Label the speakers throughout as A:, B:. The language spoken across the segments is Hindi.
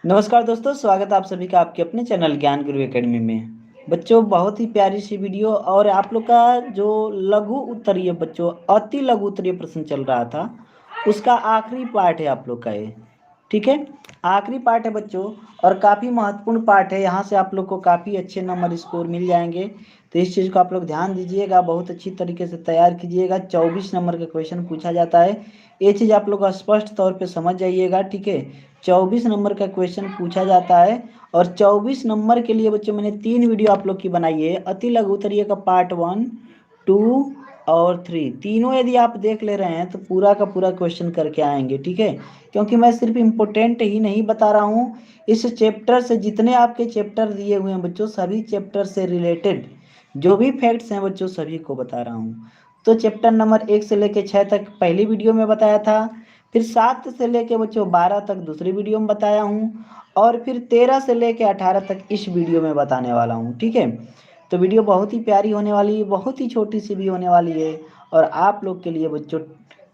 A: नमस्कार दोस्तों, स्वागत है आप सभी का आपके अपने चैनल ज्ञान गुरु एकेडमी में। बच्चों, बहुत ही प्यारी सी वीडियो और आप लोग का जो लघु उत्तरीय बच्चों अति लघु उत्तरीय प्रश्न चल रहा था, उसका आखिरी पार्ट है आप लोग का ये। ठीक है, आखिरी पार्ट है बच्चों और काफ़ी महत्वपूर्ण पार्ट है। यहाँ से आप लोग को काफ़ी अच्छे नंबर स्कोर मिल जाएंगे, तो इस चीज़ को आप लोग ध्यान दीजिएगा, बहुत अच्छी तरीके से तैयार कीजिएगा। 24 नंबर का क्वेश्चन पूछा जाता है, ये चीज़ आप लोग स्पष्ट तौर पे समझ जाइएगा। ठीक है, 24 नंबर का क्वेश्चन पूछा जाता है और 24 नंबर के लिए बच्चों मैंने 3 वीडियो आप लोग की बनाई है। अति लघु उत्तरीय का पार्ट 1, 2 और 3 तीनों यदि आप देख ले रहे हैं तो पूरा का पूरा क्वेश्चन करके आएंगे। ठीक है, क्योंकि मैं सिर्फ इम्पोर्टेंट ही नहीं बता रहा हूँ, इस चैप्टर से जितने आपके चैप्टर दिए हुए हैं बच्चों, सभी चैप्टर से रिलेटेड जो भी फैक्ट्स हैं बच्चों सभी को बता रहा हूँ। तो चैप्टर नंबर 1 से लेकर 6 तक पहली वीडियो में बताया था, फिर 7 से लेके बच्चों 12 तक दूसरी वीडियो में बताया हूँ और फिर 13 से लेके 18 तक इस वीडियो में बताने वाला हूँ। ठीक है, तो वीडियो बहुत ही प्यारी होने वाली है, बहुत ही छोटी सी भी होने वाली है और आप लोग के लिए बच्चों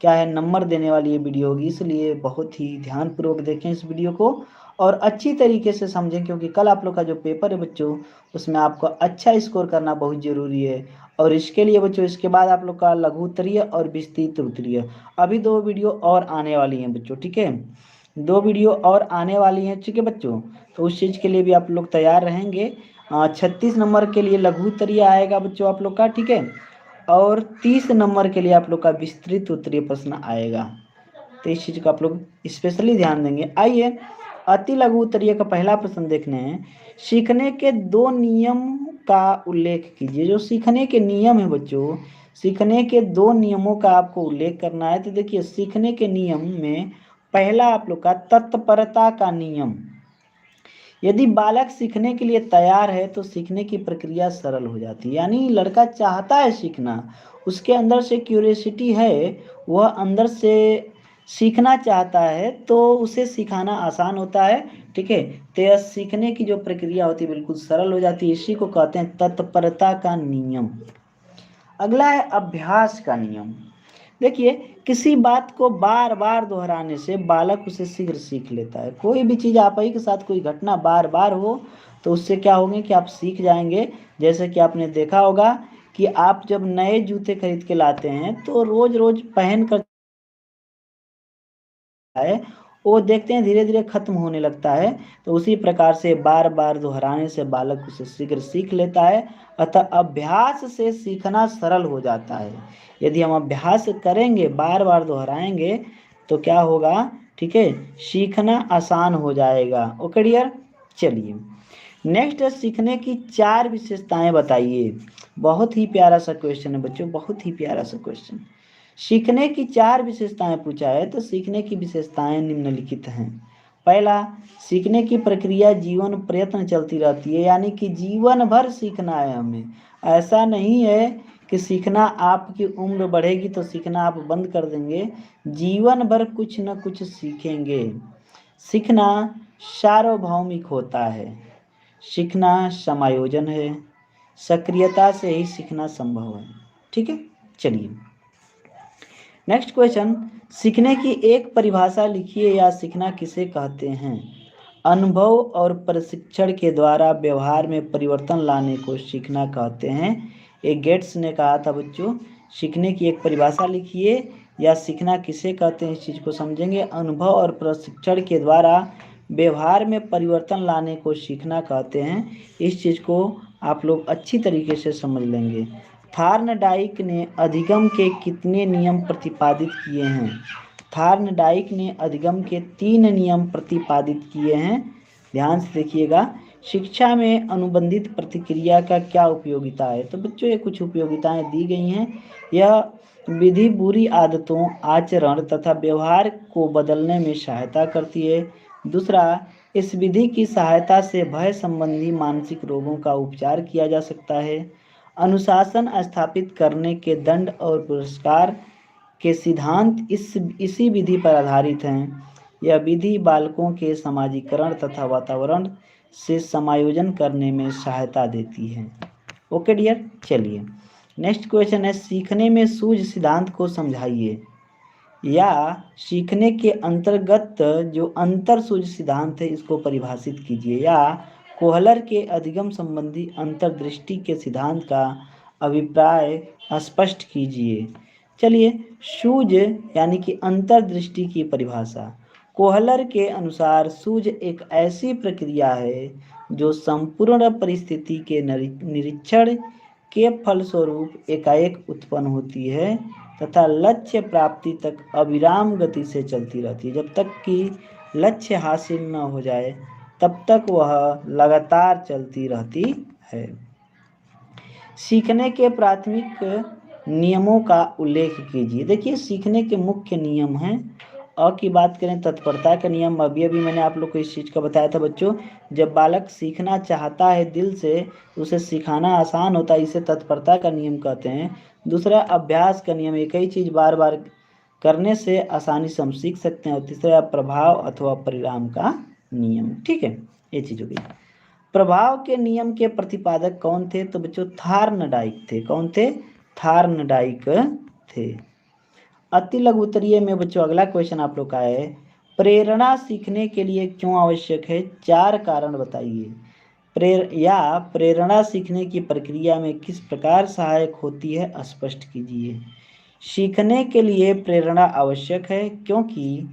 A: क्या है नंबर देने वाली ये वीडियो होगी, इसलिए बहुत ही ध्यानपूर्वक देखें इस वीडियो को और अच्छी तरीके से समझें, क्योंकि कल आप लोग का जो पेपर है बच्चों उसमें आपको अच्छा स्कोर करना बहुत ज़रूरी है। और इसके लिए बच्चों इसके बाद आप लोग का लघु उत्तरीय और विस्तृत उत्तरीय अभी 2 वीडियो और आने वाली हैं बच्चों। ठीक है, 2 वीडियो और आने वाली हैं। ठीक है बच्चों, तो उस चीज़ के लिए भी आप लोग तैयार रहेंगे। 36 नंबर के लिए लघु उत्तरीय आएगा बच्चों आप लोग का। ठीक है, और 30 नंबर के लिए आप लोग का विस्तृत उत्तरीय प्रश्न आएगा, तो इस चीज़ का आप लोग स्पेशली ध्यान देंगे। आइए अति लघु उत्तरीय का पहला प्रश्न देखने हैं। सीखने के 2 नियम का उल्लेख कीजिए। जो सीखने के नियम है बच्चों, सीखने के 2 नियमों का आपको उल्लेख करना है। तो देखिए, सीखने के नियम में पहला आप लोग का तत्परता का नियम। यदि बालक सीखने के लिए तैयार है तो सीखने की प्रक्रिया सरल हो जाती है। यानी लड़का चाहता है सीखना, उसके अंदर से क्यूरियोसिटी है, वह अंदर से सीखना चाहता है, तो उसे सिखाना आसान होता है। ठीक है, तो यह सीखने की जो प्रक्रिया होती है बिल्कुल सरल हो जाती है, इसी को कहते हैं तत्परता का नियम। अगला है अभ्यास का नियम। देखिए, किसी बात को बार बार दोहराने से बालक उसे शीघ्र सीख लेता है। कोई भी चीज़ आप ही के साथ कोई घटना बार बार हो तो उससे क्या होंगे कि आप सीख जाएंगे। जैसे कि आपने देखा होगा कि आप जब नए जूते खरीद के लाते हैं तो रोज रोज पहन कर है, वो देखते हैं धीरे धीरे खत्म होने लगता है। तो उसी प्रकार से बार बार दोहराने से बालक उसे शीघ्र सीख लेता है। अतः अभ्यास से सीखना सरल हो जाता है। यदि हम अभ्यास करेंगे, बार बार दोहराएंगे, तो क्या होगा, ठीक है, सीखना आसान हो जाएगा। ओके डियर, चलिए नेक्स्ट है सीखने की 4 विशेषताएं बताइए। बहुत ही प्यारा सा क्वेश्चन है बच्चों, बहुत ही प्यारा सा क्वेश्चन। सीखने की 4 विशेषताएं पूछा है, तो सीखने की विशेषताएं निम्नलिखित हैं। पहला, सीखने की प्रक्रिया जीवन प्रयत्न चलती रहती है, यानी कि जीवन भर सीखना है हमें। ऐसा नहीं है कि सीखना आपकी उम्र बढ़ेगी तो सीखना आप बंद कर देंगे, जीवन भर कुछ न कुछ सीखेंगे। सीखना सार्वभौमिक होता है, सीखना समायोजन है, सक्रियता से ही सीखना संभव है। ठीक है, चलिए नेक्स्ट क्वेश्चन। सीखने की एक परिभाषा लिखिए या सीखना किसे कहते हैं। अनुभव और प्रशिक्षण के द्वारा व्यवहार में परिवर्तन लाने को सीखना कहते हैं। ये गेट्स ने कहा था बच्चों। सीखने की एक परिभाषा लिखिए या सीखना किसे कहते हैं, इस चीज़ को समझेंगे। अनुभव और प्रशिक्षण के द्वारा व्यवहार में परिवर्तन लाने को सीखना कहते हैं, इस चीज़ को आप लोग अच्छी तरीके से समझ लेंगे। थार्नडाइक ने अधिगम के कितने नियम प्रतिपादित किए हैं। थार्नडाइक ने अधिगम के 3 नियम प्रतिपादित किए हैं। ध्यान से देखिएगा। शिक्षा में अनुबंधित प्रतिक्रिया का क्या उपयोगिता है। तो बच्चों ये कुछ उपयोगिताएं दी गई हैं। यह विधि बुरी आदतों, आचरण तथा व्यवहार को बदलने में सहायता करती है। दूसरा, इस विधि की सहायता से भय संबंधी मानसिक रोगों का उपचार किया जा सकता है। अनुशासन स्थापित करने के दंड और पुरस्कार के सिद्धांत इसी विधि पर आधारित हैं। यह विधि बालकों के समाजीकरण तथा वातावरण से समायोजन करने में सहायता देती है। ओके डियर, चलिए नेक्स्ट क्वेश्चन है सीखने में सूझ सिद्धांत को समझाइए। या सीखने के अंतर्गत जो अंतरसूझ सिद्धांत है इसको परिभाषित कीजिए, या कोहलर के अधिगम संबंधी अंतर्दृष्टि के सिद्धांत का अभिप्राय स्पष्ट कीजिए। चलिए, सूझ यानी कि अंतर्दृष्टि की परिभाषा। कोहलर के अनुसार सूझ एक ऐसी प्रक्रिया है जो संपूर्ण परिस्थिति के निरीक्षण के फलस्वरूप एकाएक उत्पन्न होती है तथा लक्ष्य प्राप्ति तक अविराम गति से चलती रहती है। जब तक कि लक्ष्य हासिल न हो जाए तब तक वह लगातार चलती रहती है। सीखने के प्राथमिक नियमों का उल्लेख कीजिए। देखिए, सीखने के मुख्य नियम हैं। अ की बात करें, तत्परता का नियम अभी अभी मैंने आप लोग को इस चीज़ का बताया था बच्चों। जब बालक सीखना चाहता है दिल से, उसे सिखाना आसान होता है, इसे तत्परता का नियम कहते हैं। दूसरा, अभ्यास का नियम, एक ही चीज़ बार बार करने से आसानी से हम सीख सकते हैं। और तीसरा, प्रभाव अथवा परिणाम का नियम। ठीक है, ये चीज़ हो गई। प्रभाव के नियम के प्रतिपादक कौन थे? तो बच्चों थार्नडाइक थे। कौन थे? थार्नडाइक थे। अति लघु उत्तरीय में बच्चों अगला क्वेश्चन आप लोग का है, प्रेरणा सीखने के लिए क्यों आवश्यक है? 4 कारण बताइए। प्रेरणा सीखने की प्रक्रिया में किस प्रकार सहायक होती है, स्पष्ट कीजिए। सीखने के लिए प्रेरणा आवश्यक है क्योंकि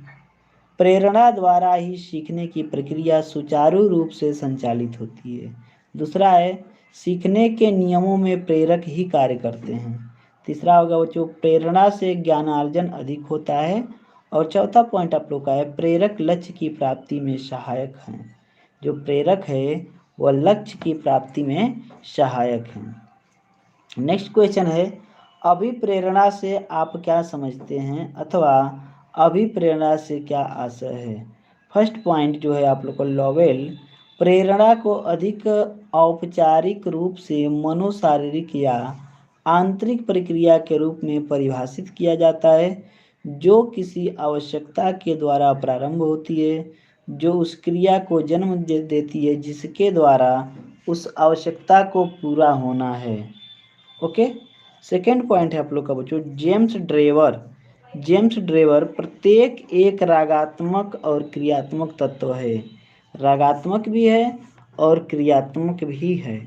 A: प्रेरणा द्वारा ही सीखने की प्रक्रिया सुचारू रूप से संचालित होती है। दूसरा है, सीखने के नियमों में प्रेरक ही कार्य करते हैं। तीसरा होगा बच्चों, प्रेरणा से ज्ञानार्जन अधिक होता है। और चौथा पॉइंट आप लोग का है, प्रेरक लक्ष्य की प्राप्ति में सहायक हैं। जो प्रेरक है वह लक्ष्य की प्राप्ति में सहायक हैं। नेक्स्ट क्वेश्चन है, अभिप्रेरणा से आप क्या समझते हैं अथवा अभिप्रेरणा से क्या आशय है? फर्स्ट पॉइंट जो है आप लोग को, लॉवेल प्रेरणा को अधिक औपचारिक रूप से मनोशारीरिक या आंतरिक प्रक्रिया के रूप में परिभाषित किया जाता है जो किसी आवश्यकता के द्वारा प्रारंभ होती है, जो उस क्रिया को जन्म देती है जिसके द्वारा उस आवश्यकता को पूरा होना है। ओके, सेकेंड पॉइंट है आप लोग का बच्चों, जेम्स ड्रेवर प्रत्येक एक रागात्मक और क्रियात्मक तत्व है। रागात्मक भी है और क्रियात्मक भी है,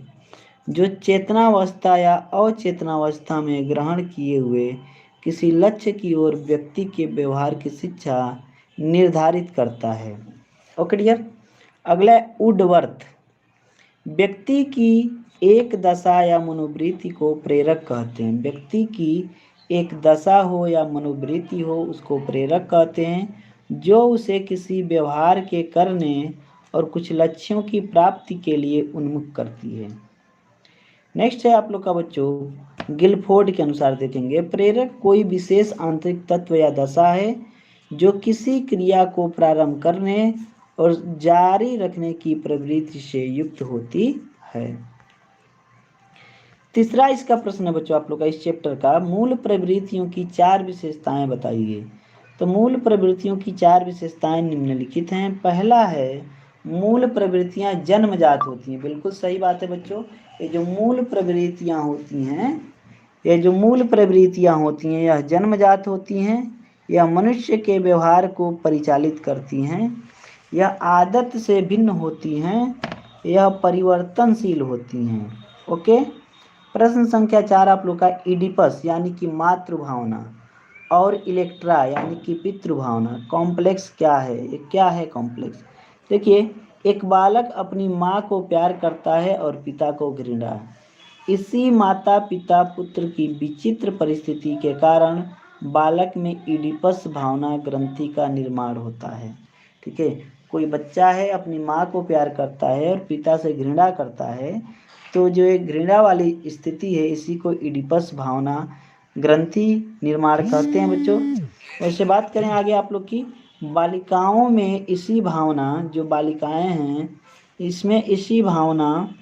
A: जो चेतनावस्था या अचेतनावस्था में ग्रहण किए हुए किसी लक्ष्य की ओर व्यक्ति के व्यवहार की शिक्षा निर्धारित करता है। ओके डियर, अगला है वुडवर्थ। व्यक्ति की एक दशा या मनोवृत्ति को प्रेरक कहते हैं। व्यक्ति की एक दशा हो या मनोवृत्ति हो उसको प्रेरक कहते हैं, जो उसे किसी व्यवहार के करने और कुछ लक्ष्यों की प्राप्ति के लिए उन्मुख करती है। नेक्स्ट है आप लोग का बच्चों, गिलफोर्ड के अनुसार देखेंगे, प्रेरक कोई विशेष आंतरिक तत्व या दशा है जो किसी क्रिया को प्रारंभ करने और जारी रखने की प्रवृत्ति से युक्त होती है। तीसरा इसका प्रश्न है बच्चों आप लोग का इस चैप्टर का, मूल प्रवृत्तियों की 4 विशेषताएं बताइए। तो मूल प्रवृत्तियों की 4 विशेषताएं निम्नलिखित हैं। पहला है, मूल प्रवृत्तियां जन्मजात होती हैं। बिल्कुल सही बात है बच्चों, ये जो मूल प्रवृत्तियां होती हैं यह जन्मजात होती हैं। यह मनुष्य के व्यवहार को परिचालित करती हैं। यह आदत से भिन्न होती हैं। यह परिवर्तनशील होती हैं। ओके, प्रश्न संख्या 4 आप लोग का, इडिपस यानी कि मातृ भावना और इलेक्ट्रा यानी कि पितृ भावना, कॉम्प्लेक्स क्या है? ये क्या है कॉम्प्लेक्स? देखिए, एक बालक अपनी माँ को प्यार करता है और पिता को घृणा। इसी माता पिता पुत्र की विचित्र परिस्थिति के कारण बालक में इडिपस भावना ग्रंथि का निर्माण होता है। ठीक है, कोई बच्चा है अपनी माँ को प्यार करता है और पिता से घृणा करता है, तो जो एक घृणा वाली स्थिति है इसी को इडिपस भावना ग्रंथि निर्माण कहते हैं बच्चों। वैसे बात करें आगे आप लोग की, बालिकाओं में इसी भावना, जो बालिकाएं हैं इसमें इसी भावना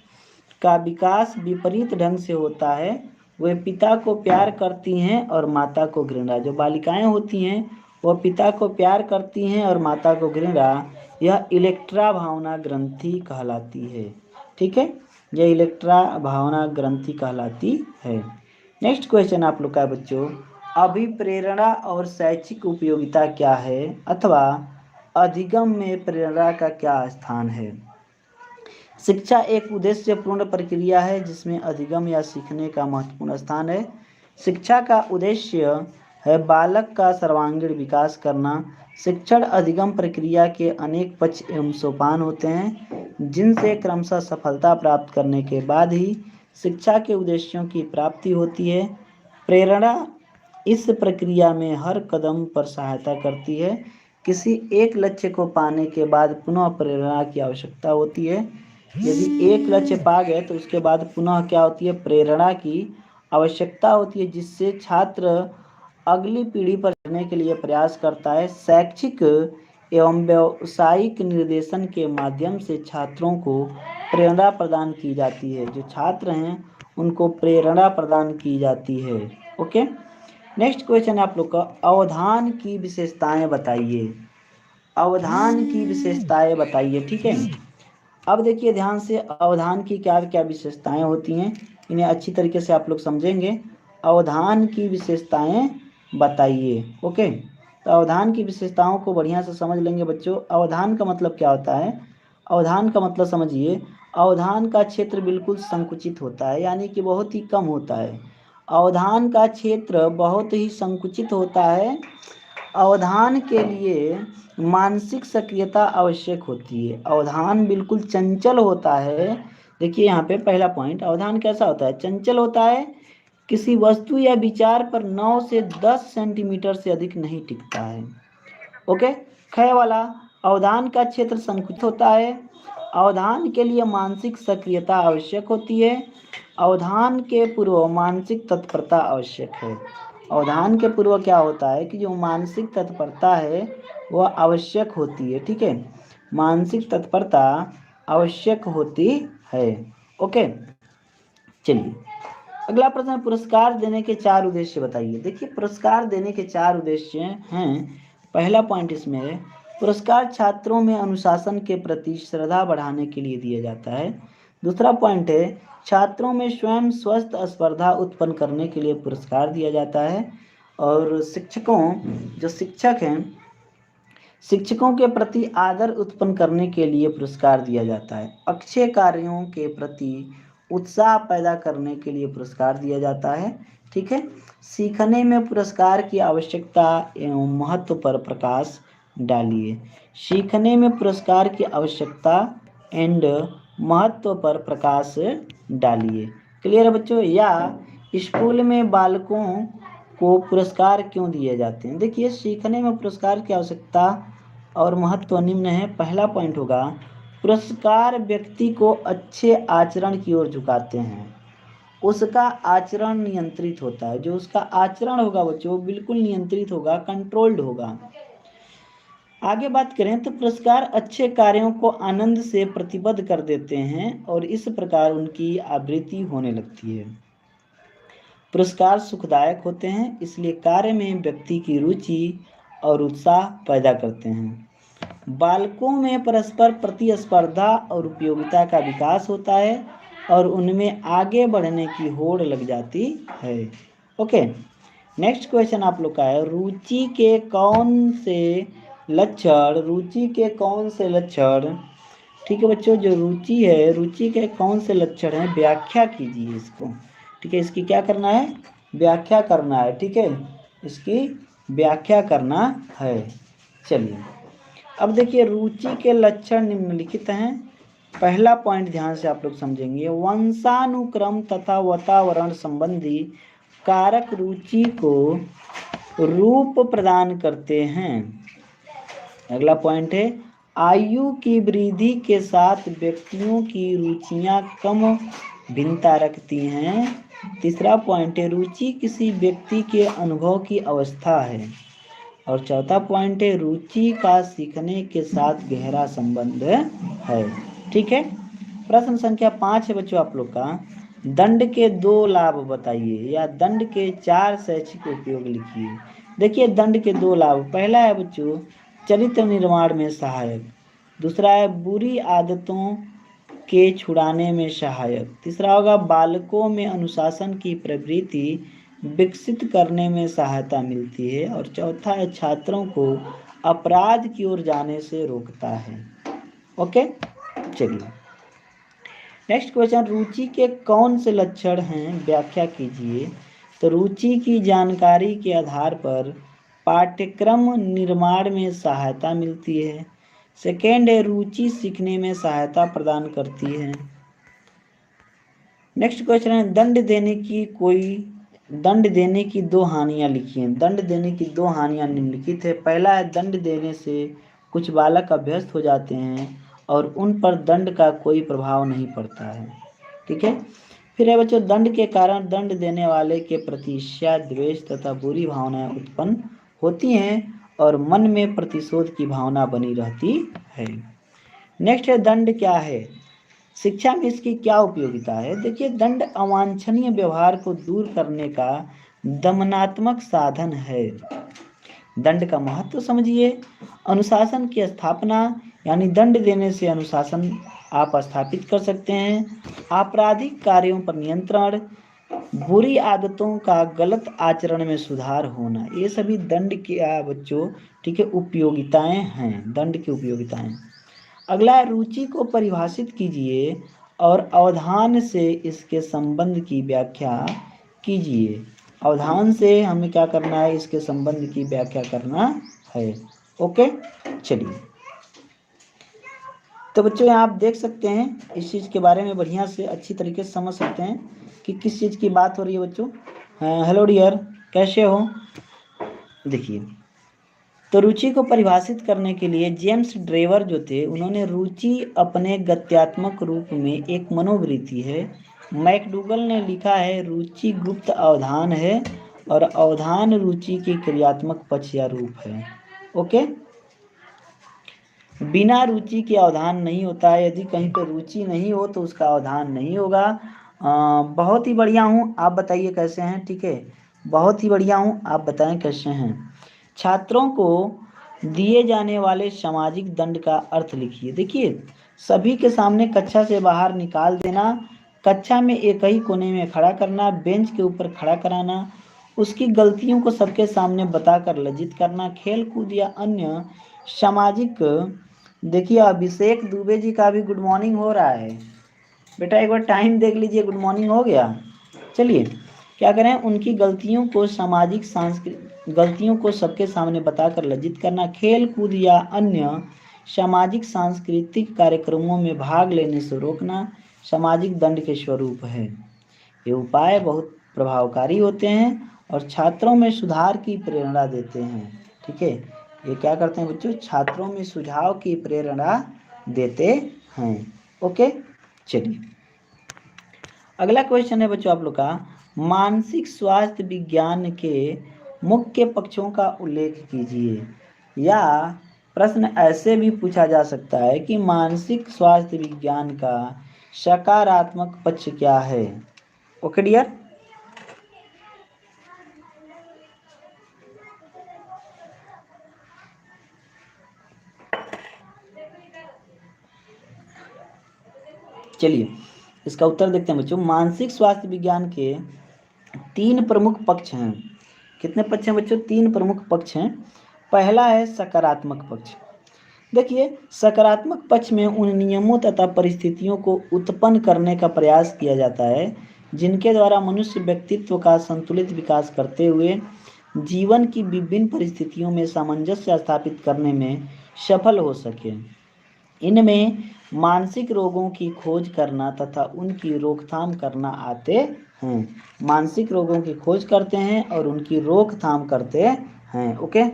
A: का विकास विपरीत ढंग से होता है। वे पिता को प्यार करती हैं और माता को घृणा। जो बालिकाएं होती हैं वह पिता को प्यार करती हैं और माता को घृणा। यह इलेक्ट्रा भावना ग्रंथि कहलाती है। ठीक है, यह इलेक्ट्रा भावना ग्रंथि कहलाती है। नेक्स्ट क्वेश्चन आप लोग का बच्चों, अभिप्रेरणा और शैक्षिक उपयोगिता क्या है, अथवा अधिगम में प्रेरणा का क्या स्थान है। शिक्षा एक उद्देश्यपूर्ण प्रक्रिया है जिसमें अधिगम या सीखने का महत्वपूर्ण स्थान है। शिक्षा का उद्देश्य है बालक का सर्वांगीण विकास करना। शिक्षण अधिगम प्रक्रिया के अनेक पक्ष एवं सोपान होते हैं, जिनसे क्रमशः सफलता प्राप्त करने के बाद ही शिक्षा के उद्देश्यों की प्राप्ति होती है। प्रेरणा इस प्रक्रिया में हर कदम पर सहायता करती है। किसी एक लक्ष्य को पाने के बाद पुनः प्रेरणा की आवश्यकता होती है। यदि एक लक्ष्य पा गए तो उसके बाद पुनः क्या होती है, प्रेरणा की आवश्यकता होती है, जिससे छात्र अगली पीढ़ी पर चढ़ने के लिए प्रयास करता है। शैक्षिक एवं व्यावसायिक निर्देशन के माध्यम से छात्रों को प्रेरणा प्रदान की जाती है। जो छात्र हैं उनको प्रेरणा प्रदान की जाती है। ओके, नेक्स्ट क्वेश्चन है आप लोग का, अवधान की विशेषताएं बताइए। अवधान की विशेषताएं बताइए। ठीक है, अब देखिए ध्यान से, अवधान की क्या क्या विशेषताएं होती हैं, इन्हें अच्छी तरीके से आप लोग समझेंगे। अवधान की विशेषताएं बताइए। ओके, तो अवधान की विशेषताओं को बढ़िया से समझ लेंगे बच्चों। अवधान का मतलब क्या होता है? अवधान का मतलब समझिए, अवधान का क्षेत्र बिल्कुल संकुचित होता है, यानी कि बहुत ही कम होता है। अवधान का क्षेत्र बहुत ही संकुचित होता है। अवधान के लिए मानसिक सक्रियता आवश्यक होती है। अवधान बिल्कुल चंचल होता है। देखिए यहाँ पे पहला पॉइंट, अवधान कैसा होता है? चंचल होता है। किसी वस्तु या विचार पर 9 से 10 सेंटीमीटर से अधिक नहीं टिकता है। ओके, ख वाला, अवधान का क्षेत्र संकुचित होता है। अवधान के लिए मानसिक सक्रियता आवश्यक होती है। अवधान के पूर्व मानसिक तत्परता आवश्यक है। अवधान के पूर्व क्या होता है कि जो मानसिक तत्परता है वह आवश्यक होती है। ठीक है, मानसिक तत्परता आवश्यक होती है। ओके, चलिए अगला प्रश्न, पुरस्कार देने के 4 उद्देश्य बताइए। देखिए पुरस्कार देने के 4 उद्देश्य हैं। पहला पॉइंट इसमें है, पुरस्कार छात्रों में अनुशासन के प्रति श्रद्धा बढ़ाने के लिए दिया जाता है। दूसरा पॉइंट है, छात्रों में स्वयं स्वस्थ स्पर्धा उत्पन्न करने के लिए पुरस्कार दिया जाता है। और शिक्षकों, जो शिक्षक हैं, शिक्षकों के प्रति आदर उत्पन्न करने के लिए पुरस्कार दिया जाता है। अच्छे कार्यों के प्रति उत्साह पैदा करने के लिए पुरस्कार दिया जाता है। ठीक है, सीखने में पुरस्कार की आवश्यकता एवं महत्व पर प्रकाश डालिए। सीखने में पुरस्कार की आवश्यकता एंड महत्व पर प्रकाश डालिए। क्लियर है बच्चों? या स्कूल में बालकों को पुरस्कार क्यों दिए जाते हैं? देखिए सीखने में पुरस्कार की आवश्यकता और महत्व निम्न है। पहला पॉइंट होगा, पुरस्कार व्यक्ति को अच्छे आचरण की ओर झुकाते हैं। उसका आचरण नियंत्रित होता है। जो उसका आचरण होगा बच्चों वो बिल्कुल नियंत्रित होगा, कंट्रोल्ड होगा। आगे बात करें तो पुरस्कार अच्छे कार्यों को आनंद से प्रतिबद्ध कर देते हैं और इस प्रकार उनकी आवृत्ति होने लगती है। पुरस्कार सुखदायक होते हैं, इसलिए कार्य में व्यक्ति की रुचि और उत्साह पैदा करते हैं। बालकों में परस्पर प्रतिस्पर्धा और उपयोगिता का विकास होता है और उनमें आगे बढ़ने की होड़ लग जाती है। ओके, नेक्स्ट क्वेश्चन आप लोग का है, रुचि के कौन से लक्षण, रुचि के कौन से लक्षण, ठीक है बच्चों, जो रुचि है, रुचि के कौन से लक्षण हैं, व्याख्या कीजिए इसको। ठीक है, इसकी क्या करना है? व्याख्या करना है। ठीक है, इसकी व्याख्या करना है। चलिए अब देखिए रुचि के लक्षण निम्नलिखित हैं। पहला पॉइंट ध्यान से आप लोग समझेंगे, वंशानुक्रम तथा वातावरण संबंधी कारक रुचि को रूप प्रदान करते हैं। अगला पॉइंट है, आयु की वृद्धि के साथ व्यक्तियों की रुचियां कम भिन्नता रखती हैं। तीसरा पॉइंट है, रुचि किसी व्यक्ति के अनुभव की अवस्था है। और चौथा पॉइंट है, रुचि का सीखने के साथ गहरा संबंध है। ठीक है, प्रश्न संख्या 5 है बच्चों आप लोग का, दंड के 2 लाभ बताइए या दंड के 4 शैक्षिक उपयोग लिखिए। देखिए दंड के 2 लाभ, पहला है बच्चों चरित्र निर्माण में सहायक, दूसरा है बुरी आदतों के छुड़ाने में सहायक, तीसरा होगा बालकों में अनुशासन की प्रवृत्ति विकसित करने में सहायता मिलती है, और चौथा है छात्रों को अपराध की ओर जाने से रोकता है। ओके, चलिए नेक्स्ट क्वेश्चन, रुचि के कौन से लक्षण हैं, व्याख्या कीजिए। तो रुचि की जानकारी के आधार पर पाठ्यक्रम निर्माण में सहायता मिलती है। सेकेंड है रुचि सीखने में सहायता प्रदान करती है। नेक्स्ट क्वेश्चन है दंड देने की दो हानियां लिखिए। दंड देने की दो हानियां निम्नलिखित है। पहला है दंड देने से कुछ बालक अभ्यस्त हो जाते हैं और उन पर दंड का कोई प्रभाव नहीं पड़ता है। ठीक है, फिर है बच्चों, दंड के कारण दंड देने वाले के प्रति ईर्ष्या, द्वेष तथा बुरी भावनाएं उत्पन्न होती हैं और मन में प्रतिशोध की भावना बनी रहती है। नेक्स्ट है दंड क्या है, शिक्षा में इसकी क्या उपयोगिता है। देखिए, दंड अवांछनीय व्यवहार को दूर करने का दमनात्मक साधन है। दंड का महत्व समझिए। अनुशासन की स्थापना, यानी दंड देने से अनुशासन आप स्थापित कर सकते हैं। आपराधिक कार्यों पर नियंत्रण, बुरी आदतों का गलत आचरण में सुधार होना, ये सभी दंड की बच्चों ठीक है उपयोगिताएं हैं, दंड की उपयोगिताएं। अगला रुचि को परिभाषित कीजिए और अवधान से इसके संबंध की व्याख्या कीजिए। अवधान से हमें क्या करना है, इसके संबंध की व्याख्या करना है। ओके, चलिए तो बच्चों आप देख सकते हैं इस चीज़ के बारे में बढ़िया से अच्छी तरीके से समझ सकते हैं कि किस चीज़ की बात हो रही है बच्चों। हेलो डियर, कैसे हो। देखिए, तो रुचि को परिभाषित करने के लिए जेम्स ड्रेवर जो थे, उन्होंने रुचि अपने गत्यात्मक रूप में एक मनोवृत्ति है। मैकडूगल ने लिखा है रुचि गुप्त अवधान है और अवधान रुचि की क्रियात्मक पक्ष या रूप है। ओके, बिना रुचि के अवधान नहीं होता है। यदि कहीं पर रुचि नहीं हो तो उसका अवधान नहीं होगा। बहुत ही बढ़िया हूँ, आप बताइए कैसे हैं। ठीक है, बहुत ही बढ़िया हूँ, आप बताएं कैसे हैं। छात्रों को दिए जाने वाले सामाजिक दंड का अर्थ लिखिए। देखिए, सभी के सामने कक्षा से बाहर निकाल देना, कक्षा में एक ही कोने में खड़ा करना, बेंच के ऊपर खड़ा कराना, उसकी गलतियों को सबके सामने बताकर लज्जित करना, खेल कूद या अन्य सामाजिक। देखिए, अभिषेक दुबे जी का भी गुड मॉर्निंग हो रहा है। बेटा एक बार टाइम देख लीजिए, गुड मॉर्निंग हो गया। चलिए क्या करें, उनकी गलतियों को सामाजिक सांस्कृतिक गलतियों को सबके सामने बताकर लज्जित करना, खेल कूद या अन्य सामाजिक सांस्कृतिक कार्यक्रमों में भाग लेने से रोकना सामाजिक दंड के स्वरूप है। ये उपाय बहुत प्रभावकारी होते हैं और छात्रों में सुधार की प्रेरणा देते हैं। ठीक है, ये क्या करते हैं बच्चों, छात्रों में सुझाव की प्रेरणा देते हैं। ओके, चलिए अगला क्वेश्चन है बच्चों आप लोग का, मानसिक स्वास्थ्य विज्ञान के मुख्य पक्षों का उल्लेख कीजिए। या प्रश्न ऐसे भी पूछा जा सकता है कि मानसिक स्वास्थ्य विज्ञान का सकारात्मक पक्ष क्या है। ओके डियर, चलिए इसका उत्तर देखते हैं बच्चों। मानसिक स्वास्थ्य विज्ञान के 3 प्रमुख पक्ष हैं। कितने पक्ष हैं बच्चों, 3 प्रमुख पक्ष हैं। पहला है सकारात्मक पक्ष। देखिए, सकारात्मक पक्ष में उन नियमों तथा परिस्थितियों को उत्पन्न करने का प्रयास किया जाता है जिनके द्वारा मनुष्य व्यक्तित्व का संतुलित विकास करते हुए जीवन की विभिन्न परिस्थितियों में सामंजस्य स्थापित करने में सफल हो सके। इनमें मानसिक रोगों की खोज करना तथा उनकी रोकथाम करना आते हैं। मानसिक रोगों की खोज करते हैं और उनकी रोकथाम करते हैं। ओके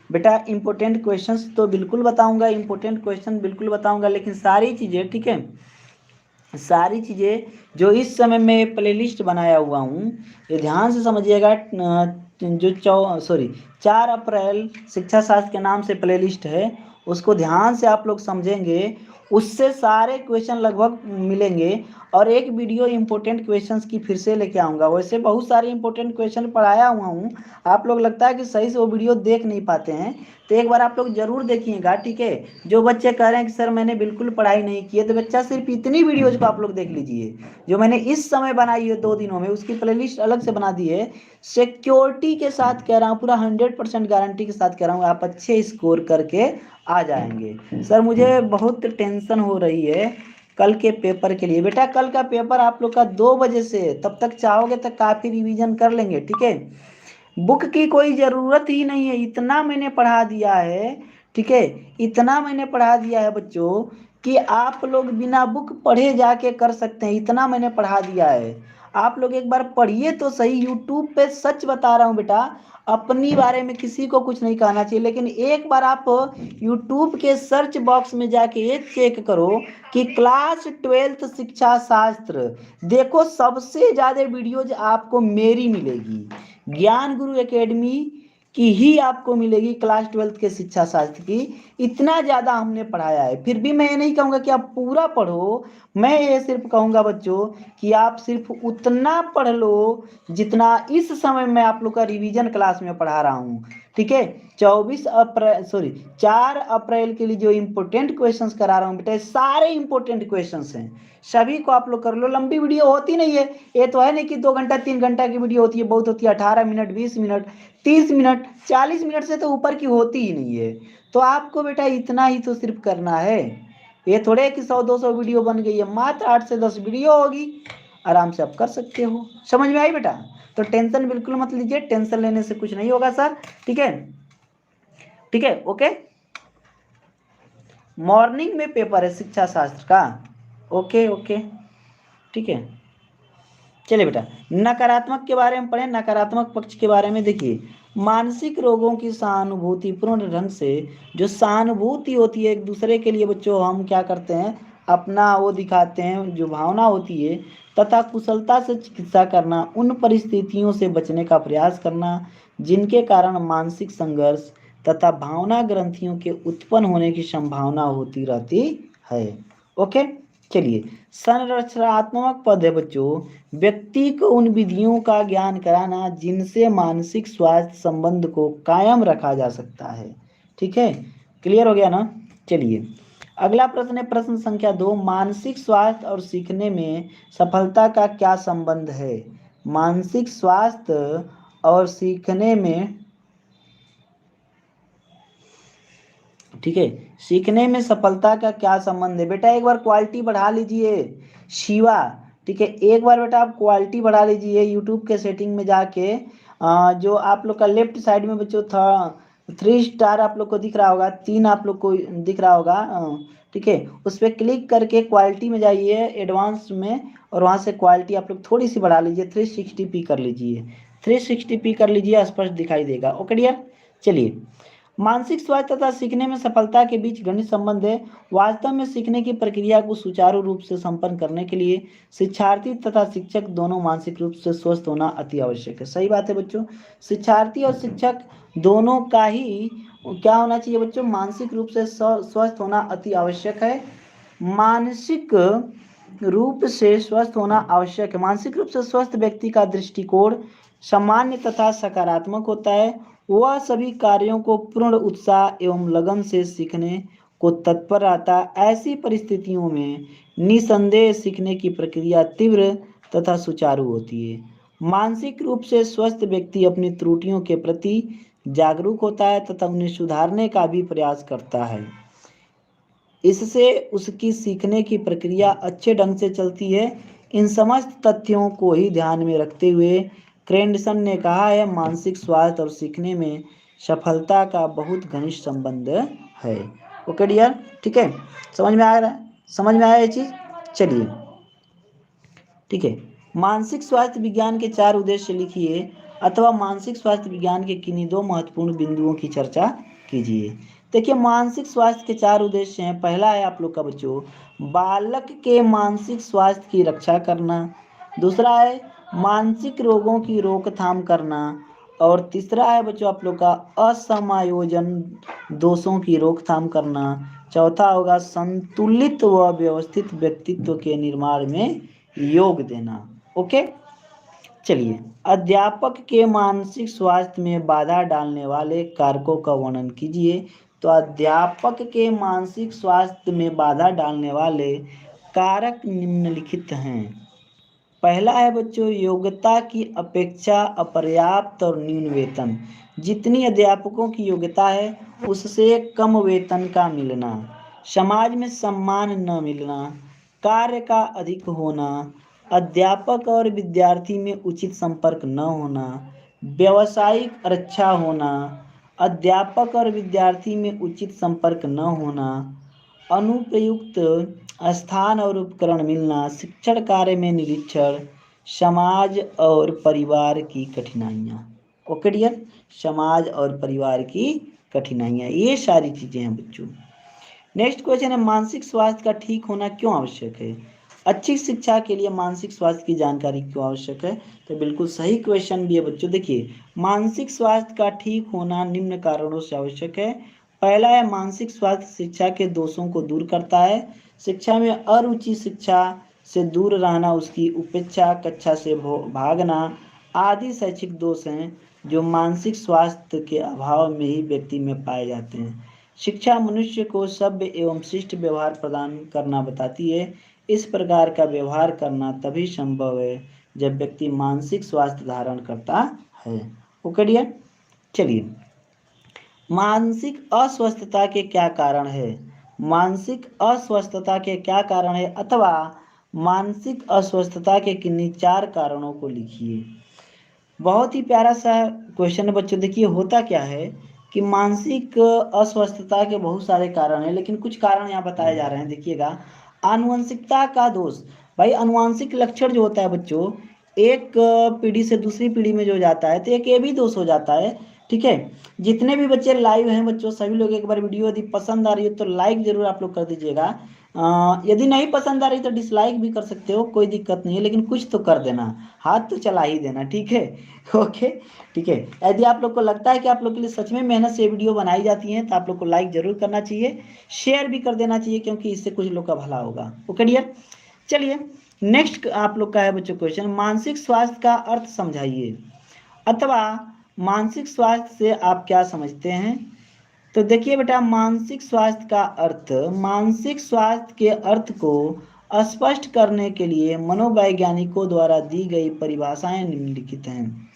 A: बेटा, इंपॉर्टेंट क्वेश्चंस तो बिल्कुल बताऊंगा, इंपॉर्टेंट क्वेश्चन बिल्कुल बताऊंगा, लेकिन सारी चीज़ें, ठीक है, सारी चीज़ें जो इस समय में प्लेलिस्ट बनाया हुआ हूँ, ये ध्यान से समझिएगा। जो 4 अप्रैल शिक्षा शास्त्र के नाम से प्लेलिस्ट है, उसको ध्यान से आप लोग समझेंगे, उससे सारे क्वेश्चन लगभग मिलेंगे। और एक वीडियो इंपॉर्टेंट क्वेश्चंस की फिर से लेके आऊँगा। वैसे बहुत सारे इंपॉर्टेंट क्वेश्चन पढ़ाया हुआ हूँ, आप लोग लगता है कि सही से वो वीडियो देख नहीं पाते हैं, तो एक बार आप लोग जरूर देखिएगा, ठीक है। जो बच्चे कह रहे हैं कि सर मैंने बिल्कुल पढ़ाई नहीं की है, तो बच्चा सिर्फ इतनी वीडियोज को आप लोग देख लीजिए जो मैंने इस समय बनाई है 2 दिनों में, उसकी प्लेलिस्ट अलग से बना दी है। सिक्योरिटी के साथ कह रहा हूँ, पूरा 100% गारंटी के साथ कह रहा हूँ, आप अच्छे स्कोर करके आ जाएंगे। सर मुझे बहुत टेंशन हो रही है कल के पेपर के लिए। बेटा कल का पेपर आप लोग का 2 बजे से, तब तक चाहोगे तो काफ़ी रिवीजन कर लेंगे, ठीक है। बुक की कोई ज़रूरत ही नहीं है, इतना मैंने पढ़ा दिया है, ठीक है। इतना मैंने पढ़ा दिया है बच्चों कि आप लोग बिना बुक पढ़े जाके कर सकते हैं, इतना मैंने पढ़ा दिया है। आप लोग एक बार पढ़िए तो सही, यूट्यूब पे सच बता रहा हूँ बेटा, अपनी बारे में किसी को कुछ नहीं कहना चाहिए, लेकिन एक बार आप यूट्यूब के सर्च बॉक्स में जाके ये चेक करो कि क्लास 12th शिक्षा शास्त्र, देखो सबसे ज़्यादा वीडियोज आपको मेरी मिलेगी, ज्ञान गुरु एकेडमी की ही आपको मिलेगी, क्लास 12th के शिक्षा शास्त्र की। इतना ज़्यादा हमने पढ़ाया है, फिर भी मैं ये नहीं कहूँगा कि आप पूरा पढ़ो, मैं ये सिर्फ कहूँगा बच्चों कि आप सिर्फ उतना पढ़ लो जितना इस समय मैं आप लोग का रिवीजन क्लास में पढ़ा रहा हूँ, ठीक है। 4 अप्रैल के लिए जो इम्पोर्टेंट क्वेश्चंस करा रहा हूँ बेटा, सारे इम्पोर्टेंट क्वेश्चंस हैं, सभी को आप लोग कर लो। लंबी वीडियो होती नहीं है, ये तो है नहीं कि 2 घंटा 3 घंटा की वीडियो होती है, बहुत होती है 18 मिनट 20 मिनट 30 मिनट 40 मिनट से तो ऊपर की होती ही नहीं है। तो आपको बेटा इतना ही तो सिर्फ करना है, ये थोड़े कि 100-200 वीडियो बन गई है, मात्र 8 से 10 वीडियो होगी, आराम से आप कर सकते हो। समझ में आई बेटा? तो टेंशन बिल्कुल मत लीजिए, टेंशन लेने से कुछ नहीं होगा सर, ठीक है, ठीक है, ओके। मॉर्निंग में पेपर है शिक्षा शास्त्र का, ओके ओके, ठीक है। चलिए बेटा, नकारात्मक के बारे में पढ़ें। नकारात्मक पक्ष के बारे में देखिए, मानसिक रोगों की सहानुभूतिपूर्ण ढंग से, जो सहानुभूति होती है एक दूसरे के लिए बच्चों, हम क्या करते हैं अपना वो दिखाते हैं, जो भावना होती है, तथा कुशलता से चिकित्सा करना, उन परिस्थितियों से बचने का प्रयास करना जिनके कारण मानसिक संघर्ष तथा भावना ग्रंथियों के उत्पन्न होने की संभावना होती रहती है, ओके। चलिए, संरचनात्मक पद है बच्चों, व्यक्ति को उन विधियों का ज्ञान कराना जिनसे मानसिक स्वास्थ्य संबंध को कायम रखा जा सकता है, ठीक है। क्लियर हो गया ना? चलिए, अगला प्रश्न है प्रश्न संख्या 2, मानसिक स्वास्थ्य और सीखने में सफलता का क्या संबंध है? मानसिक स्वास्थ्य और सीखने में, ठीक है, सीखने में सफलता का क्या संबंध है? बेटा एक बार क्वालिटी बढ़ा लीजिए शिवा, ठीक है, एक बार बेटा आप क्वालिटी बढ़ा लीजिए यूट्यूब के सेटिंग में जाके, जो आप लोग का लेफ्ट साइड में बच्चों था 3 स्टार आप लोग को दिख रहा होगा, 3 आप लोग को दिख रहा होगा, ठीक है, उस पर क्लिक करके क्वालिटी में जाइए एडवांस में, और वहाँ से क्वालिटी आप लोग थोड़ी सी बढ़ा लीजिए, 360p कर लीजिए, 360p कर लीजिए, स्पष्ट दिखाई देगा, ओके डियर। चलिए, मानसिक स्वास्थ्य तथा सीखने में सफलता के बीच घनिष्ठ संबंध है। वास्तव में सीखने की प्रक्रिया को सुचारू रूप से संपन्न करने के लिए शिक्षार्थी तथा शिक्षक दोनों मानसिक रूप से स्वस्थ होना अति आवश्यक है। सही बात है बच्चों, शिक्षार्थी और शिक्षक दोनों का ही क्या होना चाहिए बच्चों? मानसिक रूप से स्वस्थ होना अति आवश्यक है। मानसिक रूप से स्वस्थ होना आवश्यक है। मानसिक रूप से स्वस्थ व्यक्ति का दृष्टिकोण सामान्य तथा सकारात्मक होता है। वह सभी कार्यों को पूर्ण उत्साह एवं लगन से सीखने को तत्पर रहता है। ऐसी परिस्थितियों में निसंदेह सीखने की प्रक्रिया तीव्र तथा सुचारू होती है। मानसिक रूप से स्वस्थ व्यक्ति अपनी त्रुटियों के प्रति जागरूक होता है तथा उन्हें सुधारने का भी प्रयास करता है। इससे उसकी सीखने की प्रक्रिया अच्छे ढंग से चलती है। इन समस्त तथ्यों को ही ध्यान में रखते हुए क्रेंडसन ने कहा है, मानसिक स्वास्थ्य और सीखने में सफलता का बहुत घनिष्ठ संबंध है। ओके डियर, ठीक है, समझ में आ रहा है? समझ में आया ये चीज़? चलिए, ठीक है, मानसिक स्वास्थ्य विज्ञान के 4 उद्देश्य लिखिए अथवा मानसिक स्वास्थ्य विज्ञान के किन्हीं 2 महत्वपूर्ण बिंदुओं की चर्चा कीजिए। देखिए, मानसिक स्वास्थ्य के 4 उद्देश्य हैं। पहला है आप लोग का बच्चों, बालक के मानसिक स्वास्थ्य की रक्षा करना। दूसरा है मानसिक रोगों की रोकथाम करना। और तीसरा है बच्चों आप लोग का असमायोजन दोषों की रोकथाम करना। चौथा होगा संतुलित व व्यवस्थित व्यक्तित्व के निर्माण में योग देना। ओके, चलिए अध्यापक के मानसिक स्वास्थ्य में बाधा डालने वाले कारकों का वर्णन कीजिए। तो अध्यापक के मानसिक स्वास्थ्य में बाधा डालने वाले कारक निम्नलिखित हैं। पहला है बच्चों योग्यता की अपेक्षा अपर्याप्त और न्यून वेतन। जितनी अध्यापकों की योग्यता है उससे कम वेतन का मिलना, समाज में सम्मान न मिलना, कार्य का अधिक होना, अध्यापक और विद्यार्थी में उचित संपर्क न होना, व्यावसायिक रक्षा होना, अध्यापक और विद्यार्थी में उचित संपर्क न होना, अनुपयुक्त स्थान और उपकरण मिलना, शिक्षण कार्य में निरीक्षण, समाज और परिवार की कठिनाइयाँ। ओके डियर, समाज और परिवार की कठिनाइयाँ, ये सारी चीजें हैं बच्चों। नेक्स्ट क्वेश्चन है मानसिक स्वास्थ्य का ठीक होना क्यों आवश्यक है। अच्छी शिक्षा के लिए मानसिक स्वास्थ्य की जानकारी क्यों आवश्यक है। तो बिल्कुल सही क्वेश्चन भी है बच्चों। देखिए मानसिक स्वास्थ्य का ठीक होना निम्न कारणों से आवश्यक है। पहला है मानसिक स्वास्थ्य शिक्षा के दोषों को दूर करता है। शिक्षा में अरुचि, शिक्षा से दूर रहना, उसकी उपेक्षा, कक्षा से भागना आदि शैक्षिक दोष हैं जो मानसिक स्वास्थ्य के अभाव में ही व्यक्ति में पाए जाते हैं। शिक्षा मनुष्य को सभ्य एवं शिष्ट व्यवहार प्रदान करना बताती है। इस प्रकार का व्यवहार करना तभी संभव है जब व्यक्ति मानसिक स्वास्थ्य धारण करता है। ओके डियर, चलिए मानसिक अस्वस्थता के क्या कारण है। मानसिक अस्वस्थता के क्या कारण है अथवा मानसिक अस्वस्थता के किन्हीं 4 कारणों को लिखिए। बहुत ही प्यारा सा क्वेश्चन है बच्चों। देखिए होता क्या है कि मानसिक अस्वस्थता के बहुत सारे कारण हैं, लेकिन कुछ कारण यहाँ बताए जा रहे हैं। देखिएगा आनुवंशिकता का दोष। भाई आनुवंशिक लक्षण जो होता है बच्चों, एक पीढ़ी से दूसरी पीढ़ी में जो जाता है तो एक ये भी दोष हो जाता है। ठीक है, जितने भी बच्चे लाइव हैं बच्चों, सभी लोग एक बार वीडियो यदि पसंद आ रही हो तो लाइक जरूर आप लोग कर दीजिएगा। यदि नहीं पसंद आ रही तो डिसलाइक भी कर सकते हो, कोई दिक्कत नहीं है, लेकिन कुछ तो कर देना, हाथ तो चला ही देना। ठीक है, ओके, ठीक है। यदि आप लोग को लगता है कि आप लोग के लिए सच में मेहनत से वीडियो बनाई जाती है तो आप लोग को लाइक जरूर करना चाहिए, शेयर भी कर देना चाहिए, क्योंकि इससे कुछ लोग का भला होगा। ओके डियर, चलिए नेक्स्ट आप लोग का है बच्चों क्वेश्चन, मानसिक स्वास्थ्य का अर्थ समझाइए अथवा मानसिक स्वास्थ्य से आप क्या समझते हैं। तो देखिए बेटा मानसिक स्वास्थ्य का अर्थ, मानसिक स्वास्थ्य के अर्थ को स्पष्ट करने के लिए मनोवैज्ञानिकों द्वारा दी गई परिभाषाएं निम्नलिखित हैं।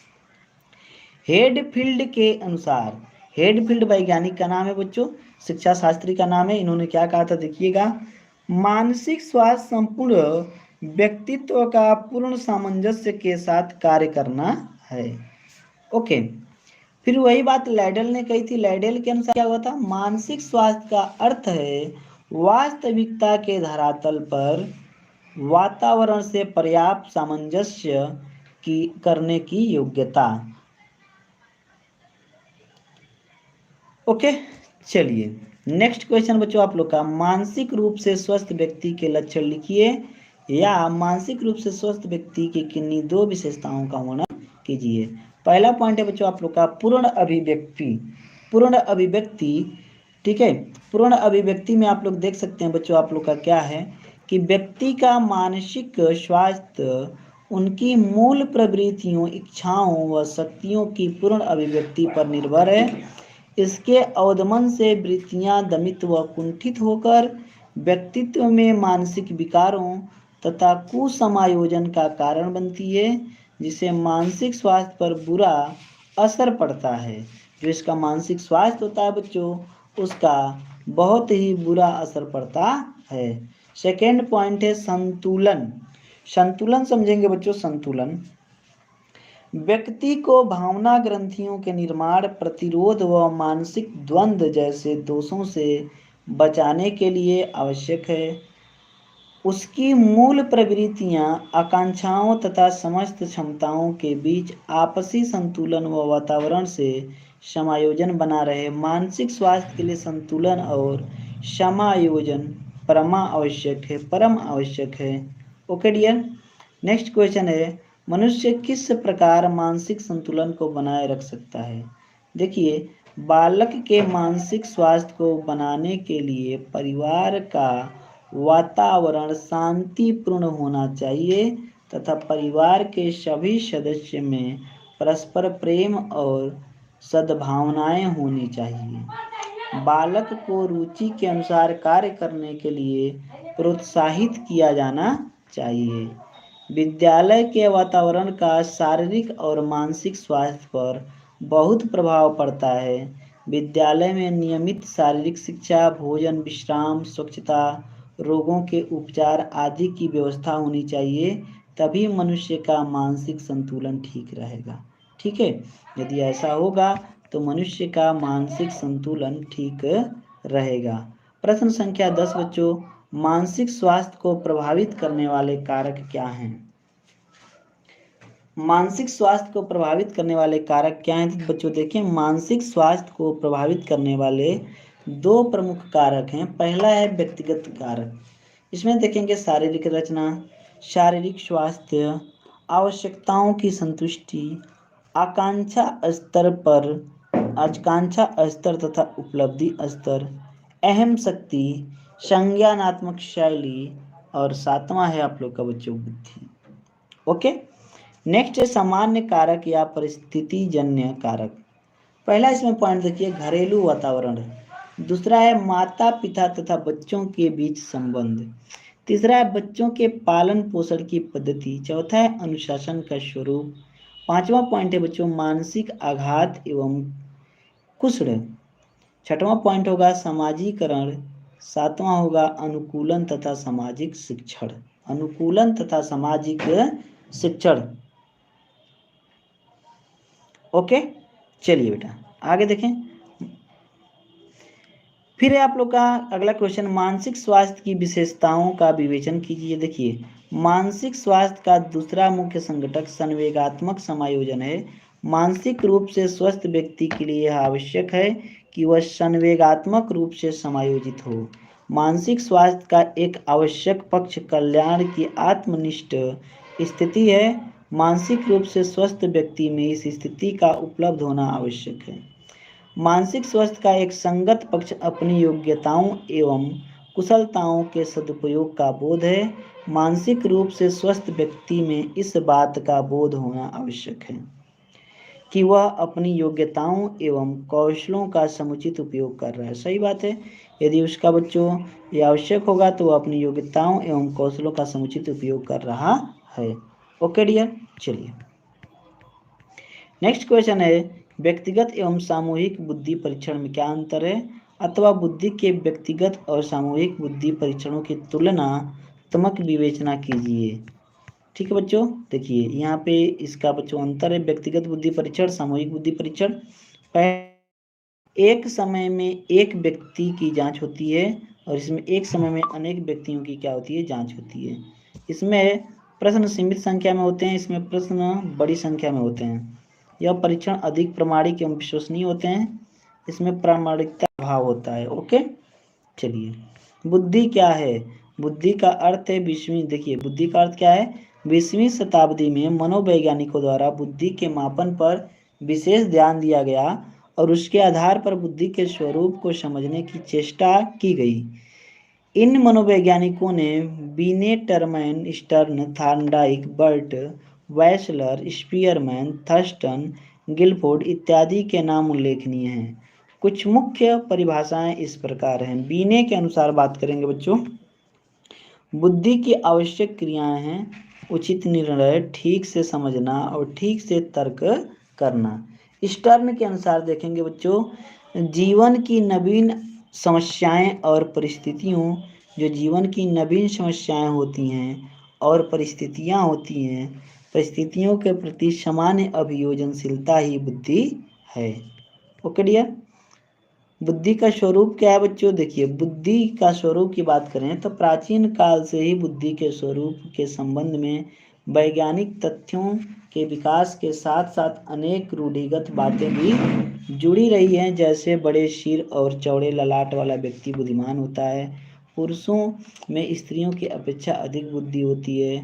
A: हेडफील्ड के अनुसार, हेडफील्ड वैज्ञानिक का नाम है बच्चों, शिक्षा शास्त्री का नाम है। इन्होंने क्या कहा था देखिएगा, मानसिक स्वास्थ्य संपूर्ण व्यक्तित्व का पूर्ण सामंजस्य के साथ कार्य करना है। ओके, फिर वही बात लैडल ने कही थी। लैडल के अनुसार क्या हुआ था, मानसिक स्वास्थ्य का अर्थ है वास्तविकता के धरातल पर वातावरण से पर्याप्त सामंजस्य की करने की योग्यता। ओके, चलिए नेक्स्ट क्वेश्चन बच्चों आप लोग का, मानसिक रूप से स्वस्थ व्यक्ति के लक्षण लिखिए या मानसिक रूप से स्वस्थ व्यक्ति की किन्हीं 2 विशेषताओं का वर्णन कीजिए। पहला पॉइंट है बच्चों आप लोग का पूर्ण अभिव्यक्ति। पूर्ण अभिव्यक्ति, ठीक है, पूर्ण अभिव्यक्ति में आप लोग देख सकते हैं बच्चों आप लोग का क्या है कि व्यक्ति का मानसिक स्वास्थ्य उनकी मूल प्रवृत्तियों, इच्छाओं व शक्तियों की पूर्ण अभिव्यक्ति पर निर्भर है। इसके अवदमन से वृत्तियां दमित व कुंठित होकर व्यक्तित्व में मानसिक विकारों तथा कुसमायोजन का कारण बनती है, जिससे मानसिक स्वास्थ्य पर बुरा असर पड़ता है। जो इसका मानसिक स्वास्थ्य होता है बच्चों, उसका बहुत ही बुरा असर पड़ता है। सेकेंड पॉइंट है संतुलन। संतुलन समझेंगे बच्चों, संतुलन व्यक्ति को भावना ग्रंथियों के निर्माण, प्रतिरोध व मानसिक द्वंद्व जैसे दोषों से बचाने के लिए आवश्यक है। उसकी मूल प्रवृत्तियां, आकांक्षाओं तथा समस्त क्षमताओं के बीच आपसी संतुलन व वातावरण से समायोजन बना रहे। मानसिक स्वास्थ्य के लिए संतुलन और समायोजन परम आवश्यक है। ओके डियर, नेक्स्ट क्वेश्चन है, मनुष्य किस प्रकार मानसिक संतुलन को बनाए रख सकता है? देखिए, बालक के मानसिक स्वास्थ्य को बनाने के लिए परिवार का वातावरण शांतिपूर्ण होना चाहिए तथा परिवार के सभी सदस्य में परस्पर प्रेम और सद्भावनाएं होनी चाहिए। बालक को रुचि के अनुसार कार्य करने के लिए प्रोत्साहित किया जाना चाहिए। विद्यालय के वातावरण का शारीरिक और मानसिक स्वास्थ्य पर बहुत प्रभाव पड़ता है। विद्यालय में नियमित शारीरिक शिक्षा, भोजन, विश्राम, स्वच्छता, रोगों के उपचार आदि की व्यवस्था होनी चाहिए, तभी मनुष्य का मानसिक संतुलन ठीक रहेगा। ठीक है, यदि ऐसा होगा तो मनुष्य का मानसिक संतुलन ठीक रहेगा। प्रश्न संख्या 10 बच्चों, मानसिक स्वास्थ्य को प्रभावित करने वाले कारक क्या हैं? मानसिक स्वास्थ्य को प्रभावित करने वाले कारक क्या हैं? तो बच्चों देखिए, मानसिक स्वास्थ्य को प्रभावित करने वाले दो प्रमुख कारक हैं। पहला है व्यक्तिगत कारक। इसमें देखेंगे शारीरिक रचना, शारीरिक स्वास्थ्य, आवश्यकताओं की संतुष्टि, आकांक्षा स्तर तथा उपलब्धि स्तर, अहम शक्ति, संज्ञानात्मक शैली, और सातवां है आप लोग का बच्चों बुद्धि। ओके, नेक्स्ट है सामान्य कारक या परिस्थिति जन्य कारक। पहला इसमें पॉइंट देखिए, घरेलू वातावरण। दूसरा है माता पिता तथा बच्चों के बीच संबंध। तीसरा है बच्चों के पालन पोषण की पद्धति। चौथा है अनुशासन का स्वरूप। पांचवा पॉइंट है बच्चों मानसिक आघात एवं कुशल। छठवां पॉइंट होगा समाजीकरण। सातवां होगा अनुकूलन तथा सामाजिक शिक्षण। अनुकूलन तथा सामाजिक शिक्षण। ओके, चलिए बेटा आगे देखें। फिर है आप लोग का अगला क्वेश्चन, मानसिक स्वास्थ्य की विशेषताओं का विवेचन कीजिए। देखिए, मानसिक स्वास्थ्य का दूसरा मुख्य संघटक संवेगात्मक समायोजन है। मानसिक रूप से स्वस्थ व्यक्ति के लिए यह आवश्यक है कि वह संवेगात्मक रूप से समायोजित हो। मानसिक स्वास्थ्य का एक आवश्यक पक्ष कल्याण की आत्मनिष्ठ स्थिति है। मानसिक रूप से स्वस्थ व्यक्ति में इस स्थिति का उपलब्ध होना आवश्यक है। मानसिक स्वास्थ्य का एक संगत पक्ष अपनी योग्यताओं एवं कुशलताओं के सदुपयोग का बोध है। मानसिक रूप से स्वस्थ व्यक्ति में इस बात का बोध होना आवश्यक है कि वह अपनी योग्यताओं एवं कौशलों का समुचित उपयोग कर रहा है। सही बात है, यदि उसका बच्चों ये आवश्यक होगा तो वह अपनी योग्यताओं एवं कौशलों का समुचित उपयोग कर रहा है। ओके डियर, चलिए नेक्स्ट क्वेश्चन है, व्यक्तिगत एवं सामूहिक बुद्धि परीक्षण में क्या अंतर है? अथवा बुद्धि के व्यक्तिगत और सामूहिक बुद्धि परीक्षणों की तुलनात्मक विवेचना कीजिए। ठीक है बच्चों, देखिए यहाँ पे इसका बच्चों अंतर है, व्यक्तिगत बुद्धि परीक्षण, सामूहिक बुद्धि परीक्षण। एक समय में एक व्यक्ति की जांच होती है और इसमें एक समय में अनेक व्यक्तियों की क्या होती है, जांच होती है। इसमें प्रश्न सीमित संख्या में होते हैं, इसमें प्रश्न बड़ी संख्या में होते हैं। यह परीक्षण अधिक प्रामाणिक एवं विश्वसनीय होते हैं, इसमें प्रामाणिकता भाव होता है। ओके, चलिए बुद्धि क्या है? बुद्धि का अर्थ है 20वीं, देखिए बुद्धि का अर्थ क्या है, 20वीं शताब्दी में मनोवैज्ञानिकों द्वारा बुद्धि के मापन पर विशेष ध्यान दिया गया और उसके आधार पर बुद्धि के स्वरूप को समझने की चेष्टा की गई। इन मनोवैज्ञानिकों ने Binet, Terman, Stern, Thorndike, Burt, Wechsler, Spearman, Thurstone, Guilford इत्यादि के नाम उल्लेखनीय हैं। कुछ मुख्य परिभाषाएं इस प्रकार हैं। बीने के अनुसार बात करेंगे बच्चों, बुद्धि की आवश्यक क्रियाएं हैं उचित निर्णय, ठीक से समझना और ठीक से तर्क करना। स्टर्न के अनुसार देखेंगे बच्चों, जीवन की नवीन समस्याएं और परिस्थितियों, जो जीवन की नवीन समस्याएं होती हैं और परिस्थितियां होती हैं, परिस्थितियों के प्रति सामान्य अभियोजनशीलता ही बुद्धि है। ओके डियर, बुद्धि का स्वरूप क्या है बच्चों? देखिए बुद्धि का स्वरूप की बात करें तो प्राचीन काल से ही बुद्धि के स्वरूप के संबंध में वैज्ञानिक तथ्यों के विकास के साथ साथ अनेक रूढ़िगत बातें भी जुड़ी रही हैं। जैसे बड़े सिर और चौड़े ललाट वाला व्यक्ति बुद्धिमान होता है, पुरुषों में स्त्रियों की अपेक्षा अधिक बुद्धि होती है,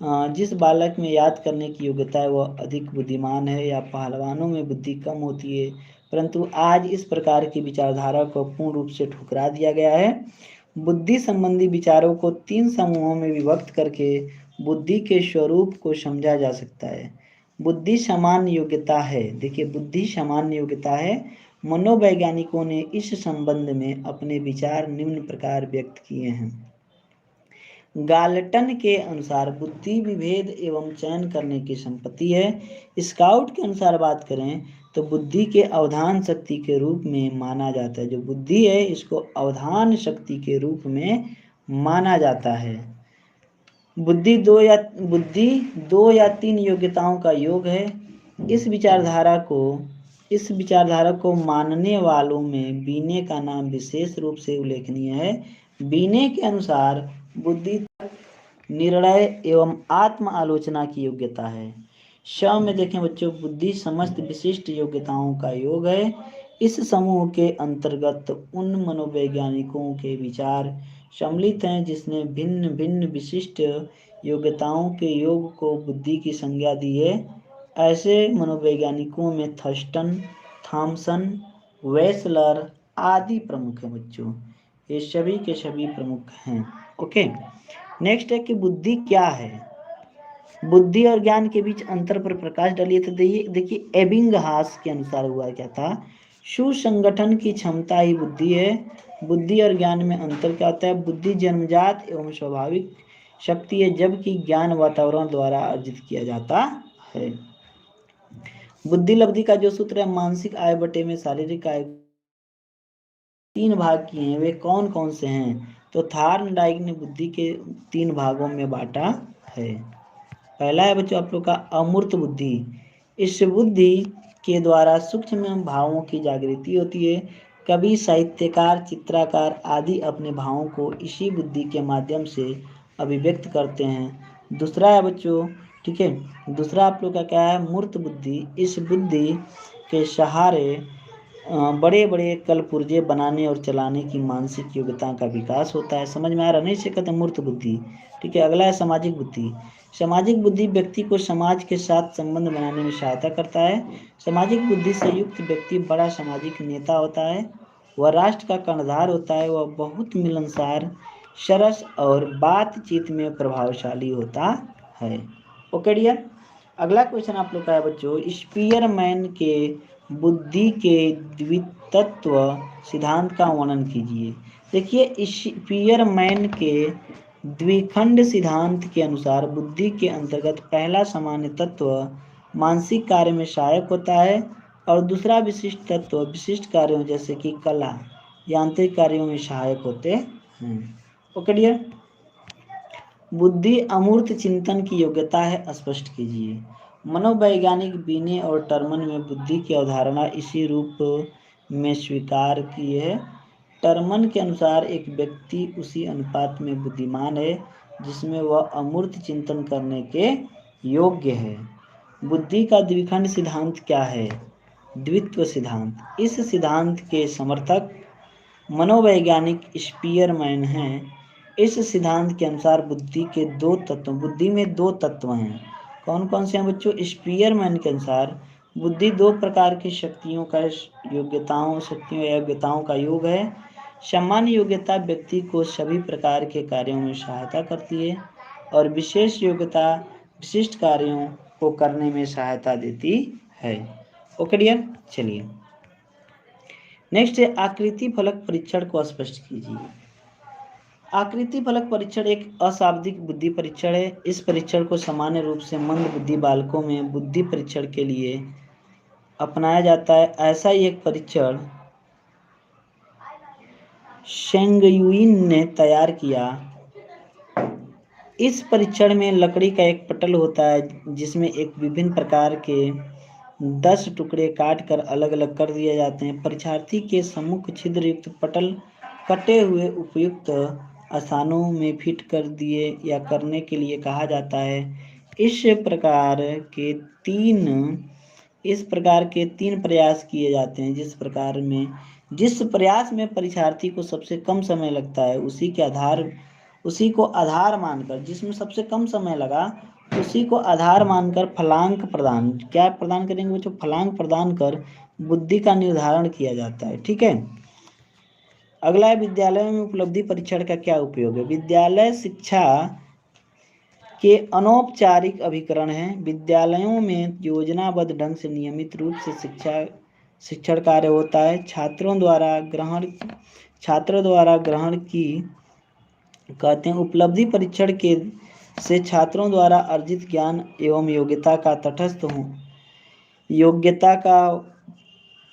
A: जिस बालक में याद करने की योग्यता है वह अधिक बुद्धिमान है, या पहलवानों में बुद्धि कम होती है। परंतु आज इस प्रकार की विचारधारा को पूर्ण रूप से ठुकरा दिया गया है। बुद्धि संबंधी विचारों को 3 समूहों में विभक्त करके बुद्धि के स्वरूप को समझा जा सकता है। बुद्धि सामान्य योग्यता है। देखिए, बुद्धि सामान्य योग्यता है। मनोवैज्ञानिकों ने इस संबंध में अपने विचार निम्न प्रकार व्यक्त किए हैं। गाल्टन के अनुसार बुद्धि विभेद एवं चयन करने की संपत्ति है। स्काउट के अनुसार बात करें तो बुद्धि के अवधान शक्ति के रूप में माना जाता है। जो बुद्धि है इसको अवधान शक्ति के रूप में माना जाता है। बुद्धि दो या तीन योग्यताओं का योग है। इस विचारधारा को मानने वालों में बीने का नाम विशेष रूप से उल्लेखनीय है। बीने के अनुसार बुद्धि निर्णय एवं आत्म आलोचना की योग्यता है। श में देखें बच्चों, बुद्धि समस्त विशिष्ट योग्यताओं का योग है। इस समूह के अंतर्गत उन मनोवैज्ञानिकों के विचार सम्मिलित हैं जिसने भिन्न भिन्न विशिष्ट योग्यताओं के योग को बुद्धि की संज्ञा दी है। ऐसे मनोवैज्ञानिकों में थर्स्टन, थॉमसन, वेसलर आदि प्रमुख हैं बच्चों। ये सभी के सभी प्रमुख हैं। ओके, नेक्स्ट है कि बुद्धि क्या है। बुद्धि और ज्ञान के बीच अंतर पर प्रकाश डालिए। तो देखिए एबिंगहास के अनुसार हुआ क्या था, सुसंगठन की क्षमता ही बुद्धि है। बुद्धि और ज्ञान में अंतर क्या होता है। बुद्धि जन्मजात एवं स्वाभाविक शक्ति है, जबकि ज्ञान वातावरण द्वारा अर्जित किया जाता है। बुद्धि लब्धि का जो सूत्र है, मानसिक आय बटे में शारीरिक आय 3 भाग किए हैं। वे कौन कौन से हैं। तो थार्नडाइक ने बुद्धि के 3 भागों में बांटा है। पहला है बच्चों आप लोग का अमूर्त बुद्धि। इस बुद्धि के द्वारा सूक्ष्म भावों की जागृति होती है। कवि, साहित्यकार, चित्रकार आदि अपने भावों को इसी बुद्धि के माध्यम से अभिव्यक्त करते हैं। दूसरा है बच्चों, ठीक है, दूसरा आप लोग का क्या है, मूर्त बुद्धि। इस बुद्धि के सहारे बड़े बड़े कल पुर्जे बनाने और चलाने की मानसिक योग्यता का विकास होता है। समझ में आ रहा नहीं से कहते मूर्त बुद्धि। ठीक है, अगला है सामाजिक बुद्धि। सामाजिक बुद्धि व्यक्ति को समाज के साथ संबंध बनाने में सहायता करता है। सामाजिक बुद्धि से युक्त व्यक्ति बड़ा सामाजिक नेता होता है। वह राष्ट्र का कर्णधार होता है। वह बहुत मिलनसार, सरस और बातचीत में प्रभावशाली होता है। ओके डियर, अगला क्वेश्चन आप लोग का है बच्चों, स्पीयरमैन के बुद्धि के द्वितत्व सिद्धांत का वर्णन कीजिए। देखिए, स्पीयरमैन के द्विखंड सिद्धांत के अनुसार बुद्धि के अंतर्गत पहला सामान्य तत्व मानसिक कार्य में सहायक होता है और दूसरा विशिष्ट तत्व विशिष्ट कार्यों जैसे कि कला, यांत्रिक कार्यों में सहायक होते हैं। ओके डियर, बुद्धि अमूर्त चिंतन की योग्यता है, स्पष्ट कीजिए। मनोवैज्ञानिक बीने और टर्मन में बुद्धि की अवधारणा इसी रूप में स्वीकार की है। टर्मन के अनुसार एक व्यक्ति उसी अनुपात में बुद्धिमान है जिसमें वह अमूर्त चिंतन करने के योग्य है। बुद्धि का द्विखंड सिद्धांत क्या है, द्वित्व सिद्धांत। इस सिद्धांत के समर्थक मनोवैज्ञानिक स्पीयरमैन हैं। इस सिद्धांत के अनुसार बुद्धि में दो तत्व हैं। कौन कौन से हैं बच्चों। स्पीयरमैन के अनुसार बुद्धि 2 प्रकार की शक्तियों या योग्यताओं का योग है। सामान्य योग्यता व्यक्ति को सभी प्रकार के कार्यों में सहायता करती है और विशेष योग्यता विशिष्ट कार्यों को करने में सहायता देती है। ओके डियर, चलिए नेक्स्ट है आकृति फलक परीक्षण को स्पष्ट कीजिए। आकृति फलक परीक्षण एक अशाब्दिक बुद्धि परीक्षण है। इस परीक्षण को सामान्य रूप से मंद बुद्धि बालकों में बुद्धि परीक्षण के लिए अपनाया जाता है। ऐसा ही एक परीक्षण शेंगयुइन ने तैयार किया। इस परीक्षण में लकड़ी का एक पटल होता है जिसमें एक विभिन्न प्रकार के 10 टुकड़े काट कर अलग अलग कर दिए जाते हैं। परीक्षार्थी के सम्मुख छिद्र युक्त पटल कटे हुए उपयुक्त स्थानों में फिट कर दिए या करने के लिए कहा जाता है। इस प्रकार के तीन प्रयास किए जाते हैं। जिस प्रयास में परीक्षार्थी को सबसे कम समय लगता है उसी के आधार उसी को आधार मानकर, जिसमें सबसे कम समय लगा उसी को आधार मानकर फलांक प्रदान, क्या प्रदान करेंगे बच्चों, फलांक प्रदान कर बुद्धि का निर्धारण किया जाता है। ठीक है, अगला है विद्यालय में उपलब्धि परीक्षण का क्या उपयोग है। विद्यालय शिक्षा के अनौपचारिक अभिकरण है। विद्यालयों में योजनाबद्ध ढंग से नियमित रूप से शिक्षण कार्य होता है। छात्रों द्वारा ग्रहण की कहते हैं उपलब्धि परीक्षण के से छात्रों द्वारा अर्जित ज्ञान एवं योग्यता का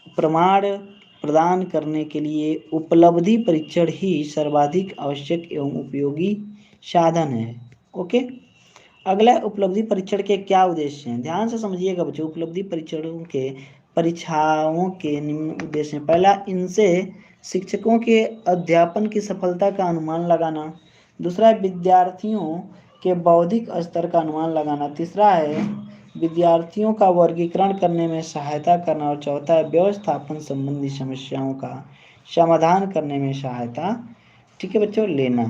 A: प्रमाण प्रदान करने के लिए उपलब्धि परीक्षण ही सर्वाधिक आवश्यक एवं उपयोगी साधन है। ओके, अगला उपलब्धि परीक्षण के क्या उद्देश्य हैं, ध्यान से समझिएगा बच्चों। उपलब्धि परीक्षाओं के निम्न उद्देश्य हैं। पहला, इनसे शिक्षकों के अध्यापन की सफलता का अनुमान लगाना। दूसरा है विद्यार्थियों के बौद्धिक स्तर का अनुमान लगाना। तीसरा है विद्यार्थियों का वर्गीकरण करने में सहायता करना। और चौथा है व्यवस्थापन संबंधी समस्याओं का समाधान करने में सहायता, ठीक है बच्चों, लेना।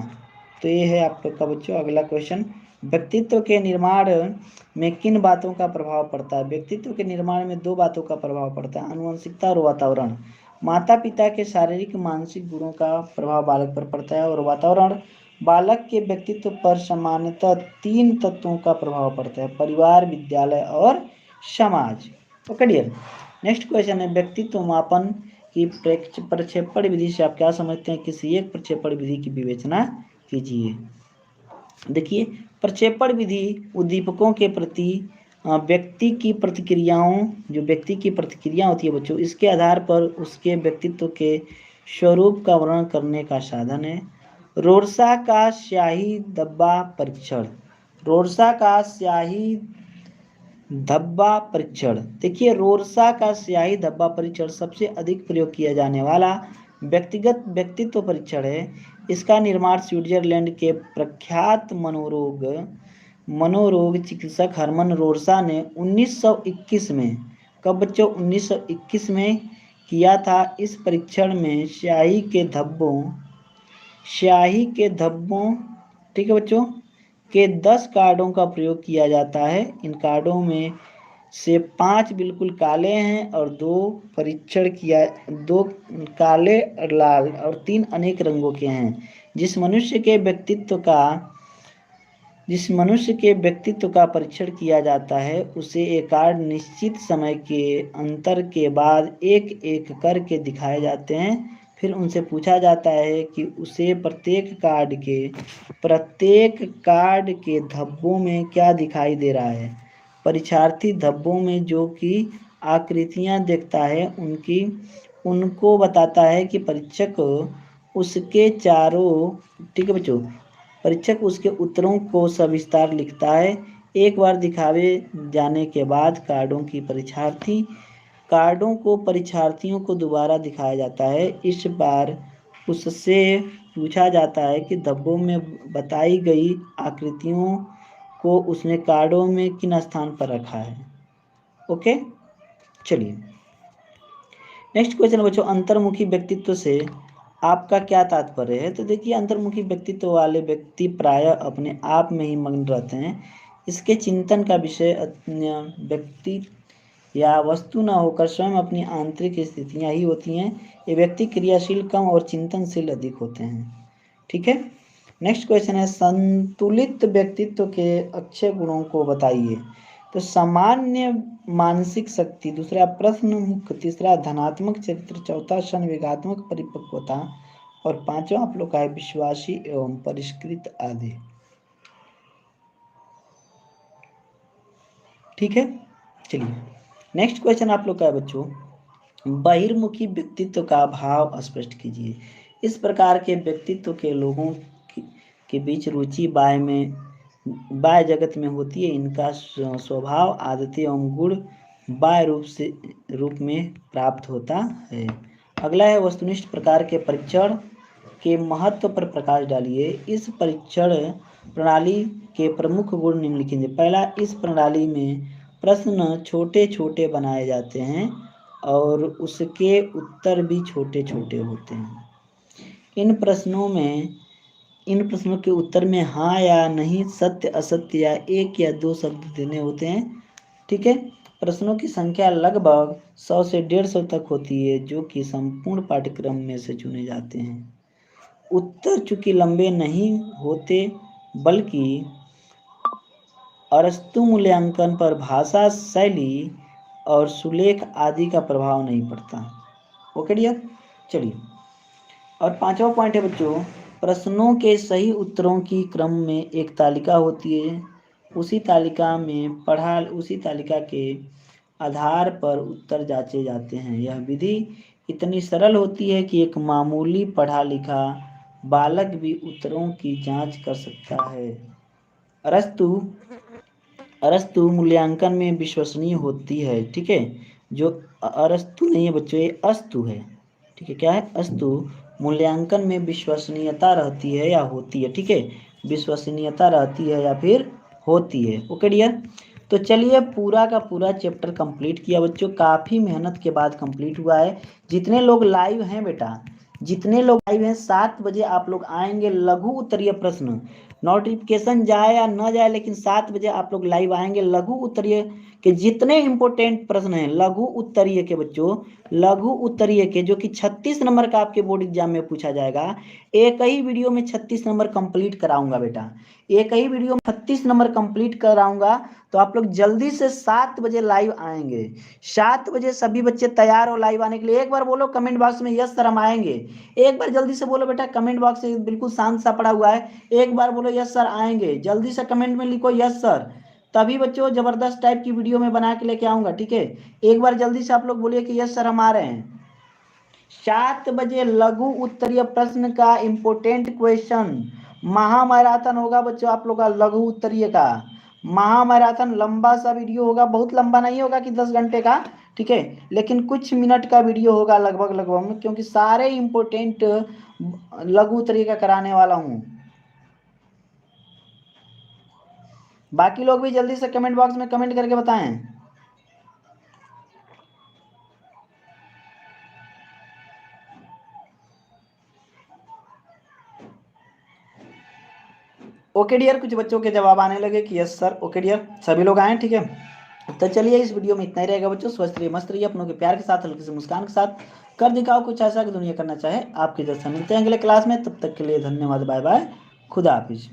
A: तो ये है आप लोग का बच्चों अगला क्वेश्चन, व्यक्तित्व के निर्माण में किन बातों का प्रभाव पड़ता है। व्यक्तित्व के निर्माण में दो बातों का प्रभाव पड़ता है, आनुवंशिकता और वातावरण। माता पिता के शारीरिक मानसिक गुणों का प्रभाव बालक पर पड़ता है और वातावरण बालक के व्यक्तित्व पर सामान्यतः तीन तत्वों का प्रभाव पड़ता है, परिवार, विद्यालय और समाज। ओके डियर, नेक्स्ट क्वेश्चन है व्यक्तित्व मापन की प्रक्षेपण विधि से आप क्या समझते हैं, किसी एक प्रक्षेपण विधि की विवेचना कीजिए। देखिए, प्रक्षेपण विधि उद्दीपकों के प्रति व्यक्ति की प्रतिक्रिया होती है बच्चों, इसके आधार पर उसके व्यक्तित्व के स्वरूप का वर्णन करने का साधन है। रोरसा का स्याही धब्बा परीक्षण। रोरसा का स्याही धब्बा परीक्षण, देखिए रोरसा का स्याही धब्बा परीक्षण सबसे अधिक प्रयोग किया जाने वाला व्यक्तिगत व्यक्तित्व परीक्षण है। इसका निर्माण स्विट्जरलैंड के प्रख्यात मनोरोग चिकित्सक हरमन रोरसा ने 1921 में, कब बच्चों, 1921 में किया था। इस परीक्षण में स्याही के धब्बों, ठीक है बच्चों, के 10 कार्डों का प्रयोग किया जाता है। इन कार्डों में से 5 बिल्कुल काले हैं और 2 काले और लाल और 3 अनेक रंगों के हैं। जिस मनुष्य के व्यक्तित्व का परीक्षण किया जाता है उसे एक कार्ड निश्चित समय के अंतर के बाद एक एक करके दिखाए जाते हैं। फिर उनसे पूछा जाता है कि उसे प्रत्येक कार्ड के धब्बों में क्या दिखाई दे रहा है। परीक्षार्थी धब्बों में जो कि आकृतियां देखता है उनको बताता है कि परीक्षक उसके चारों, ठीक है बच्चों, परीक्षक उसके उत्तरों को सविस्तार लिखता है। एक बार दिखावे जाने के बाद कार्डों को परीक्षार्थियों को दोबारा दिखाया जाता है। इस बार उससे पूछा जाता है कि धब्बों में बताई गई आकृतियों को उसने कार्डों में किन स्थान पर रखा है। ओके, चलिए नेक्स्ट क्वेश्चन बच्चों, अंतर्मुखी व्यक्तित्व से आपका क्या तात्पर्य है। तो देखिए, अंतर्मुखी व्यक्तित्व वाले व्यक्ति प्रायः अपने आप में ही मग्न रहते हैं। इसके चिंतन का विषय अन्य व्यक्ति या वस्तु न होकर स्वयं अपनी आंतरिक स्थितियां ही होती हैं। ये व्यक्ति क्रियाशील कम और चिंतनशील अधिक होते हैं। ठीक है, नेक्स्ट क्वेश्चन है संतुलित व्यक्तित्व के अच्छे गुणों को बताइए। तो सामान्य मानसिक शक्ति, दूसरा प्रश्न मुक्त, तीसरा धनात्मक चरित्र, चौथा संवेगात्मक परिपक्वता और पांचवा आप लोग का है विश्वासी एवं परिष्कृत आदि। ठीक है, चलिए नेक्स्ट क्वेश्चन आप लोग का है बच्चों, बहिर्मुखी व्यक्तित्व का भाव स्पष्ट कीजिए। इस प्रकार के व्यक्तित्व के लोगों के बीच रुचि बाह्य जगत में होती है। इनका स्वभाव, आदतें एवं गुण बाह्य रूप में प्राप्त होता है। अगला है वस्तुनिष्ठ प्रकार के परीक्षण के महत्व पर प्रकाश डालिए। इस परीक्षण प्रणाली के प्रमुख गुण निम्नलिखित। पहला, इस प्रणाली में प्रश्न छोटे छोटे बनाए जाते हैं और उसके उत्तर भी छोटे छोटे होते हैं। इन प्रश्नों में इन प्रश्नों के उत्तर में हाँ या नहीं, सत्य असत्य या एक या दो शब्द देने होते हैं। ठीक है, प्रश्नों की संख्या लगभग 100 से 150 तक होती है, जो कि संपूर्ण पाठ्यक्रम में से चुने जाते हैं। उत्तर चूंकि लंबे नहीं होते, बल्कि अरस्तु मूल्यांकन पर भाषा शैली और सुलेख आदि का प्रभाव नहीं पड़ता। ओके डियर, चलिए। और पांचवा पॉइंट है बच्चों, प्रश्नों के सही उत्तरों की क्रम में एक तालिका होती है। उसी तालिका के आधार पर उत्तर जांचे जाते हैं। यह विधि इतनी सरल होती है कि एक मामूली पढ़ा लिखा बालक भी उत्तरों की जांच कर सकता है। अरस्तु मूल्यांकन में विश्वसनीय होती है। ठीक है, जो अरस्तु नहीं है बच्चों, ये अस्तु है। ठीक है, क्या है? अस्तु मूल्यांकन में विश्वसनीयता रहती है या होती है। ठीक है, विश्वसनीयता रहती है या फिर होती है। ओके डियर, तो चलिए पूरा का पूरा चैप्टर कंप्लीट किया बच्चों, काफ़ी मेहनत के बाद कंप्लीट हुआ है। जितने लोग लाइव हैं बेटा, जितने लोग लाइव हैं, 7 बजे आप लोग आएंगे। लघु उत्तरीय प्रश्न, नोटिफिकेशन जाए या न जाए, लेकिन 7 बजे आप लोग लाइव आएंगे। लघु उत्तरीय के जितने इंपॉर्टेंट प्रश्न हैं लघु उत्तरीय के बच्चों, लघु उत्तरीय के, जो कि 36 नंबर का आपके बोर्ड एग्जाम में पूछा जाएगा, एक ही वीडियो में 36 नंबर कंप्लीट कराऊंगा बेटा। एक ही वीडियो में 36 नंबर कंप्लीट कराऊंगा। तो आप लोग जल्दी से 7 बजे लाइव आएंगे। 7 बजे सभी बच्चे तैयार हो लाइव आने के लिए। एक बार बोलो कमेंट बॉक्स में, यस सर हम आएंगे। एक बार जल्दी से बोलो बेटा, कमेंट बॉक्स बिल्कुल शांत सा पड़ा हुआ है। एक बार बोलो यस सर आएंगे, जल्दी से कमेंट में लिखो यस सर। तभी बच्चों जबरदस्त टाइप की वीडियो में बना के लेके आऊंगा। ठीक है, एक बार जल्दी से आप लोग बोलिए कि यस सर हम आ रहे हैं। 7 बजे लघु उत्तरीय प्रश्न का इंपोर्टेंट क्वेश्चन, महामैराथन होगा बच्चों आप लोग का लघु उत्तरीय का। महामैराथन लंबा सा वीडियो होगा, बहुत लंबा नहीं होगा कि 10 घंटे का। ठीक है, लेकिन कुछ मिनट का वीडियो होगा लगभग में, क्योंकि सारे इंपोर्टेंट लघु उत्तरीय का कराने वाला हूँ। बाकी लोग भी जल्दी से कमेंट बॉक्स में कमेंट करके बताएं। ओके डियर, कुछ बच्चों के जवाब आने लगे कि यस सर। ओके डियर, सभी लोग आए। ठीक है, तो चलिए इस वीडियो में इतना ही रहेगा बच्चों। स्वस्थ रहिए, मस्त रहिए, अपनों के प्यार के साथ, हल्की सी मुस्कान के साथ। कर दिखाओ कुछ ऐसा कि दुनिया करना चाहे आपके जैसा। मिलते हैं अगले क्लास में, तब तक के लिए धन्यवाद, बाय बाय, खुदा हाफिज।